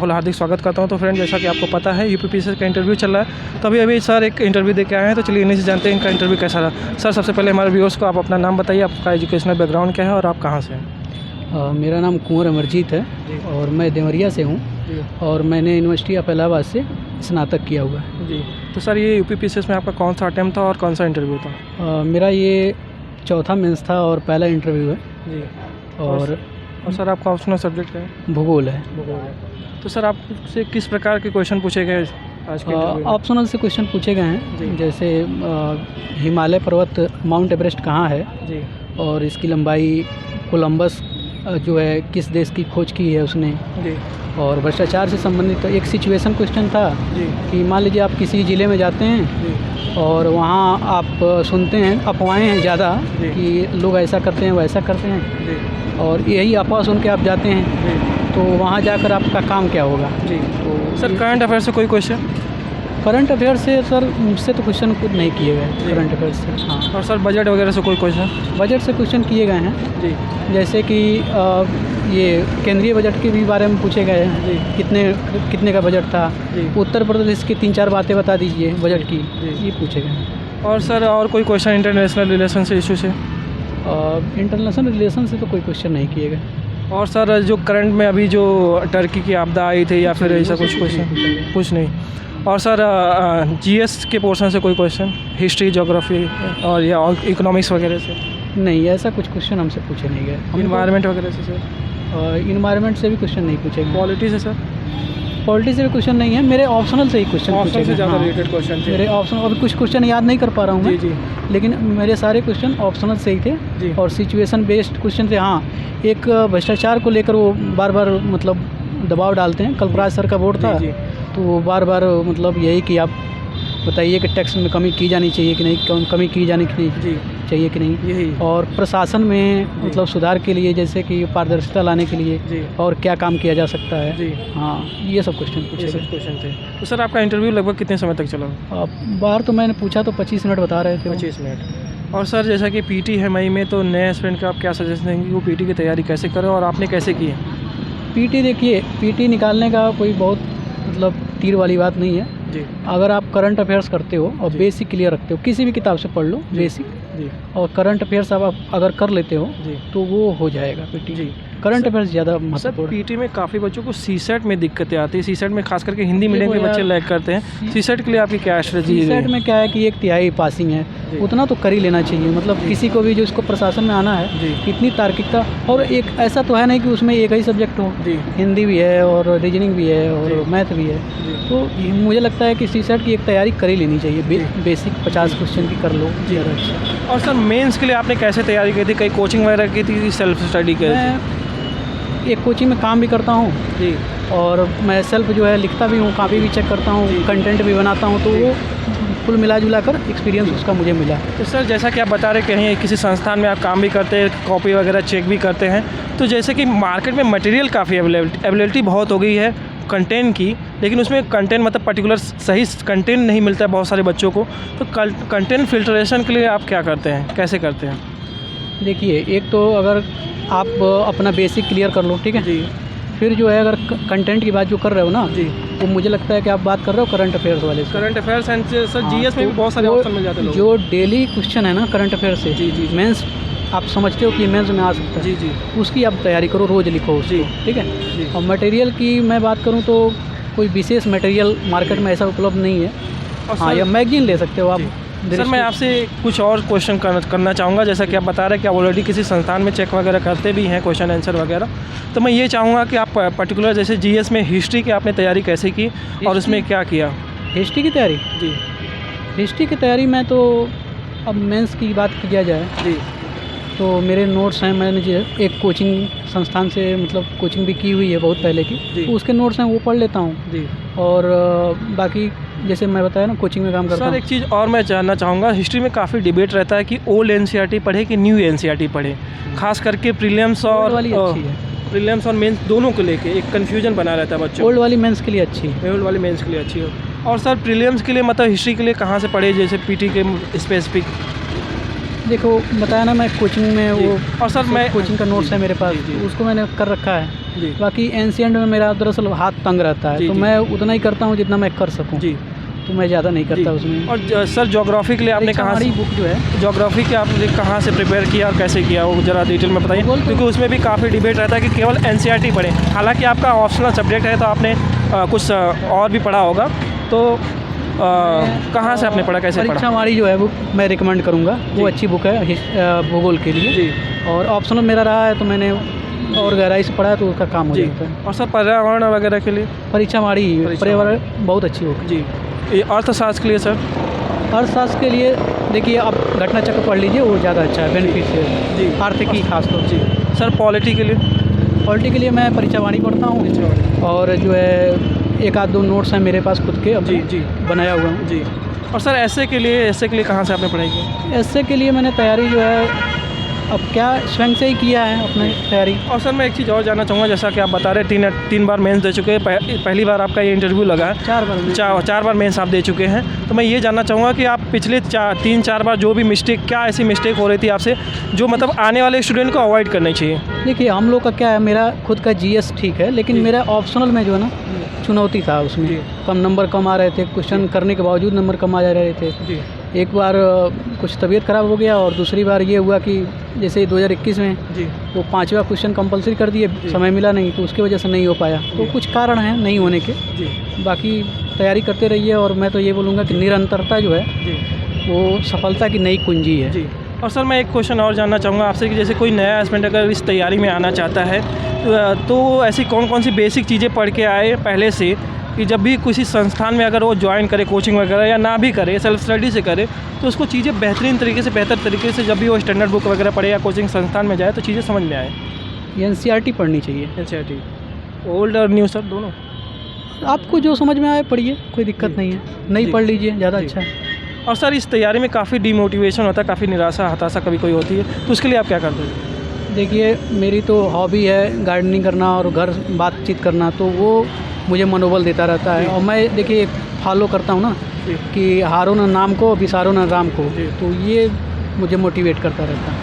राहुल हार्दिक स्वागत करता हूं। तो फ्रेंड, जैसा कि आपको पता है यूपीपीएससी का इंटरव्यू चल रहा है, तो अभी सर एक इंटरव्यू दे के आए हैं। तो चलिए इन्हीं से जानते हैं इनका इंटरव्यू कैसा रहा। सर, सबसे पहले हमारे व्यूअर्स को आप अपना नाम बताइए, आपका एजुकेशनल बैकग्राउंड क्या है और आप कहाँ से हैं? मेरा नाम कुंवर अमरजीत है और मैं देवरिया से हूँ और मैंने यूनिवर्सिटी ऑफ इलाहाबाद से स्नातक किया हुआ है। जी, तो सर ये यूपीपीएससी में आपका कौन सा अटेम्प्ट था और कौन सा इंटरव्यू था? मेरा ये चौथा मेंस था और पहला इंटरव्यू है। जी, और सर आपका ऑप्शनल सब्जेक्ट क्या है? भूगोल है। भूगोल है। तो सर आपसे किस प्रकार के क्वेश्चन पूछे गए आज के इंटरव्यू में? ऑप्शनल से क्वेश्चन पूछे गए हैं, जैसे हिमालय पर्वत माउंट एवरेस्ट कहाँ है जी, और इसकी लंबाई, कोलंबस जो है किस देश की खोज की है उसने, जी, और भ्रष्टाचार से संबंधित तो एक सिचुएशन क्वेश्चन था जी, कि मान लीजिए आप किसी ज़िले में जाते हैं जी, और वहाँ आप सुनते हैं अफवाहें हैं ज़्यादा कि लोग ऐसा करते हैं वैसा करते हैं, जी, और यही अफवाह सुन के आप जाते हैं जी, तो वहाँ जाकर आपका काम क्या होगा। जी। तो सर करंट अफेयर से कोई क्वेश्चन? करंट अफेयर से सर मुझसे तो क्वेश्चन खुद नहीं किए गए करंट अफेयर से। हाँ, और सर बजट वगैरह से कोई क्वेश्चन? बजट से क्वेश्चन किए गए हैं, जी, जैसे कि ये केंद्रीय बजट के भी बारे में पूछे गए हैं, जी, कितने का बजट था, जी, उत्तर प्रदेश की 3-4 बातें बता दीजिए बजट की, जी। ये पूछे गए हैं। और सर और कोई क्वेश्चन इंटरनेशनल रिलेशन से इशू से? इंटरनेशनल रिलेशन से तो कोई क्वेश्चन नहीं किए गए। और सर जो करंट में अभी जो टर्की की आपदा आई थी या फिर ऐसा कुछ क्वेश्चन? कुछ नहीं। और सर जीएस के पोर्शन से कोई क्वेश्चन, हिस्ट्री, ज्योग्राफी और या इकोनॉमिक्स वगैरह से? नहीं, ऐसा कुछ क्वेश्चन हमसे पूछे नहीं गए। इन्वायरमेंट वगैरह से सर? इन्वायरमेंट से भी क्वेश्चन नहीं पूछे गए। पॉलिटी से सर? पॉलिटी से भी क्वेश्चन नहीं है, मेरे ऑप्शनल से ही क्वेश्चन पूछे ऑप्शन से गए। ज़्यादा हाँ, रिलेटेड क्वेश्चन थे? मेरे ऑप्शन, अभी कुछ क्वेश्चन याद नहीं कर पा रहा हूँ जी, मैं, जी, लेकिन मेरे सारे क्वेश्चन ऑप्शनल से ही थे जी, और सिचुएशन बेस्ड क्वेश्चन थे। हाँ, एक भ्रष्टाचार को लेकर वो बार बार मतलब दबाव डालते हैं। कल्पराज सर का बोर्ड था, जी, तो वो बार बार मतलब यही कि आप बताइए कि टैक्स में कमी की जानी चाहिए कि नहीं, कमी की जानी जी, चाहिए कि नहीं, यही। और प्रशासन में मतलब सुधार के लिए, जैसे कि पारदर्शिता लाने के लिए जी, और क्या काम किया जा सकता है। जी, हाँ, ये सब क्वेश्चन ये पूछे सब गए। क्वेश्चन थे। तो सर आपका इंटरव्यू लगभग कितने समय तक चला? बाहर तो मैंने पूछा तो 25 मिनट बता रहे थे वो। 25 मिनट। और सर जैसा कि पीटी है मई में, तो नए स्टूडेंट का आप क्या सजेशन देंगे कि वो पीटी की तैयारी कैसे करें और आपने कैसे की है? पीटी देखिए, पीटी निकालने का कोई बहुत मतलब तीर वाली बात नहीं है। जी, अगर आप करंट अफेयर्स करते हो और जी, बेसिक क्लियर रखते हो, किसी भी किताब से पढ़ लो बेसिक, जी, और करंट अफेयर्स आप अगर कर लेते हो जी, तो वो हो जाएगा पीटी। जी। करंट अफेयर्स ज़्यादा सर महत्वपूर्ण है। पीटी में काफ़ी बच्चों को सीसेट में दिक्कतें आती है। सीसेट में खास करके हिंदी मीडियम के देखो बच्चे यार, लैग करते हैं। सीसेट के लिए आपकी क्या स्ट्रेटजी है? सेट में क्या है कि 1/3 पासिंग है, जी, उतना तो कर ही लेना चाहिए। मतलब जी, किसी को भी जो इसको प्रशासन में आना है, जी, इतनी तार्किकता, और एक ऐसा तो है नहीं कि उसमें एक ही सब्जेक्ट हो, जी, हिंदी भी है और रीजनिंग भी है और जी, मैथ भी है। जी, तो मुझे लगता है कि सीसेट की एक तैयारी कर ही लेनी चाहिए। जी, बेसिक 50 क्वेश्चन की कर लो। जी। और सर मेंस के लिए आपने कैसे तैयारी की थी? कहीं कोचिंग वगैरह की थी, सेल्फ स्टडी की थी? मैं एक कोचिंग में काम भी करता हूँ जी, और मैं सेल्फ जो है लिखता भी हूँ, कॉपी भी चेक करता जी, हूँ, कंटेंट भी बनाता हूँ, तो जी, वो कुल मिला जुला कर एक्सपीरियंस उसका मुझे मिला। तो सर जैसा कि आप बता रहे कहीं किसी संस्थान में आप काम भी करते हैं, कॉपी वगैरह चेक भी करते हैं, तो जैसे कि मार्केट में मटेरियल काफ़ी अवेलेबिलिटी बहुत हो गई है कंटेंट की, लेकिन उसमें कंटेंट मतलब पर्टिकुलर सही कंटेंट नहीं मिलता है बहुत सारे बच्चों को। तो कंटेंट फिल्ट्रेशन के लिए आप क्या करते हैं, कैसे करते हैं? देखिए, एक तो अगर आप अपना बेसिक क्लियर कर लो, ठीक है, जी, फिर जो है अगर कंटेंट की बात जो कर रहे हो ना, जी, वो मुझे लगता है कि आप बात कर रहे हो करंट अफेयर्स वाले से। करंट अफेयर्स एंड सर हाँ, जीएस में तो भी बहुत सारे वो ऑप्शन मिल जाते हैं लोगों जो डेली क्वेश्चन है ना करंट अफेयर से, जी, जी, मेंस आप समझते हो कि मेंस में आ सकता को। है, जी, जी, उसकी आप तैयारी करो, रोज़ लिखो उसको, जी, ठीक है। जी, और मटेरियल की मैं बात करूँ तो कोई विशेष मटेरियल मार्केट में ऐसा उपलब्ध नहीं है। और हाँ, सर या मैगजीन ले सकते हो आप। सर मैं आपसे कुछ और क्वेश्चन करना चाहूँगा। जैसा कि आप बता रहे हैं कि आप ऑलरेडी किसी संस्थान में चेक वगैरह करते भी हैं, क्वेश्चन आंसर वगैरह, तो मैं ये चाहूँगा कि आप पर्टिकुलर जैसे जीएस में हिस्ट्री की आपने तैयारी कैसे की और उसमें क्या किया? हिस्ट्री की तैयारी, जी, हिस्ट्री की तैयारी में तो अब मेंस की बात किया जाए जी, तो मेरे नोट्स हैं, मैंने जो एक कोचिंग संस्थान से मतलब कोचिंग भी की हुई है बहुत पहले की, जी, तो उसके नोट्स हैं वो पढ़ लेता हूँ। जी। और बाकी जैसे मैं बताया ना कोचिंग में काम करता सर हूँ। एक चीज़ और मैं जानना चाहूँगा, हिस्ट्री में काफ़ी डिबेट रहता है कि ओल्ड एनसीईआरटी पढ़े कि न्यू एनसीईआरटी पढ़े, खास करके प्रीलिम्स ओल्ड और वाली अच्छी है, प्रीलिम्स और मेंस दोनों को लेके एक कन्फ्यूजन बना रहता है बच्चों ओल्ड वाली मेंस के लिए अच्छी है। ओल्ड वाली मेंस के लिए अच्छी हो। और सर प्रीलिम्स के लिए मतलब हिस्ट्री के लिए कहाँ से पढ़े, जैसे पीटी के स्पेसिफिक? देखो बताया ना मैं कोचिंग में जी। वो, और सर मैं कोचिंग का नोट्स जी, है मेरे पास, जी, जी। उसको मैंने कर रखा है। जी। बाकी एनसीएंट में मेरा दरअसल हाथ तंग रहता है, जी, तो जी। मैं उतना ही करता हूँ जितना मैं कर सकूँ, जी। तो मैं ज़्यादा नहीं करता जी। उसमें। और सर ज्योग्राफी के लिए आपने कहाँ हमारी से बुक जो है ज्योग्राफी के आपने कहाँ से प्रिपेयर किया और कैसे किया, वो ज़रा डिटेल में बताइए, भूगोल तो- क्योंकि उसमें भी काफ़ी डिबेट रहता है कि केवल एनसीईआरटी पढ़ें। हालांकि आपका ऑप्शनल सब्जेक्ट है, तो आपने कुछ और भी पढ़ा होगा, तो कहाँ से आपने पढ़ा, कैसे परीक्षा पढ़ा? हमारी जो है वो मैं रिकमेंड करूँगा, जी। वो अच्छी बुक है भूगोल के लिए। जी। और ऑप्शनल मेरा रहा है, तो मैंने और गहराई से पढ़ा है, तो उसका काम हो जी। जाता है। और सर पर्यावरण वगैरह के लिए? परीक्षा हमारी परीक्षा पर्यावरण बहुत अच्छी बुक है। जी। ये अर्थशास्त्र के लिए सर? अर्थशास्त्र के लिए देखिए, आप घटना चक्र पढ़ लीजिए, वो ज़्यादा अच्छा है, बेनिफिट है। जी। आर्थिकी खास तौर जी। सर पॉलिटी के लिए? पॉलिटी के लिए मैं परीक्षावाणी पढ़ता हूँ, और जो है एक आध दो नोट्स हैं मेरे पास खुद के अपने जी। बनाया हुआ हूँ। जी। और सर ऐसे के लिए कहाँ से आपने पढ़ाई की? ऐसे के लिए मैंने तैयारी जो है अब क्या स्वयं से ही किया है अपने तैयारी। और सर मैं एक चीज़ और जानना चाहूँगा, जैसा कि आप बता रहे तीन बार मेंस दे चुके हैं, पहली बार आपका ये इंटरव्यू लगा है, 4 बार में। चार बार मेंस आप दे चुके हैं, तो मैं ये जानना चाहूँगा कि आप पिछले 3-4 बार जो भी मिस्टेक, क्या ऐसी मिस्टेक हो रही थी आपसे जो मतलब आने वाले स्टूडेंट को अवॉइड करनी चाहिए? देखिए, हम लोग का क्या है, मेरा खुद का जीएस ठीक है, लेकिन जी। मेरा ऑप्शनल में जो है ना चुनौती था उसमें। जी। कम नंबर कम आ रहे थे, क्वेश्चन करने के बावजूद नंबर कम आ जा रहे थे। जी। एक बार कुछ तबीयत ख़राब हो गया, और दूसरी बार ये हुआ कि जैसे 2021 में जी। वो 5वां क्वेश्चन कंपलसरी कर दिए, जी। समय मिला नहीं, तो उसकी वजह से नहीं हो पाया। तो जी। कुछ कारण हैं नहीं होने के, जी। बाकी तैयारी करते रहिए, और मैं तो ये बोलूँगा कि निरंतरता जो है जी। वो सफलता की नई कुंजी है। जी। और सर मैं एक क्वेश्चन और जानना चाहूँगा आपसे कि जैसे कोई नया एस्पिरेंट अगर इस तैयारी में आना चाहता है, तो ऐसी कौन कौन सी बेसिक चीज़ें पढ़ के आए पहले से, कि जब भी किसी संस्थान में अगर वो ज्वाइन करे, कोचिंग वगैरह या ना भी करे, सेल्फ स्टडी से करे, तो उसको चीज़ें बेहतर तरीके से जब भी वो स्टैंडर्ड बुक वगैरह पढ़े या कोचिंग संस्थान में जाए, तो चीज़ें समझ में आए? एनसीईआरटी पढ़नी चाहिए। एनसीईआरटी ओल्ड और न्यू सर दोनों? आपको जो समझ में आए पढ़िए, कोई दिक्कत जी। नहीं है, नहीं जी। पढ़ लीजिए, ज़्यादा जी। अच्छा है। और सर इस तैयारी में काफ़ी डिमोटिवेशन होता है, काफ़ी निराशा हताशा कभी कोई होती है, तो उसके लिए आप क्या करते हैं? देखिए, मेरी तो हॉबी है गार्डनिंग करना और घर बातचीत करना, तो वो मुझे मनोबल देता रहता है। जी। और मैं देखिए फॉलो करता हूँ ना जी। कि हारो ना नाम को, विसारो ना राम को, जी। तो ये मुझे मोटिवेट करता रहता है।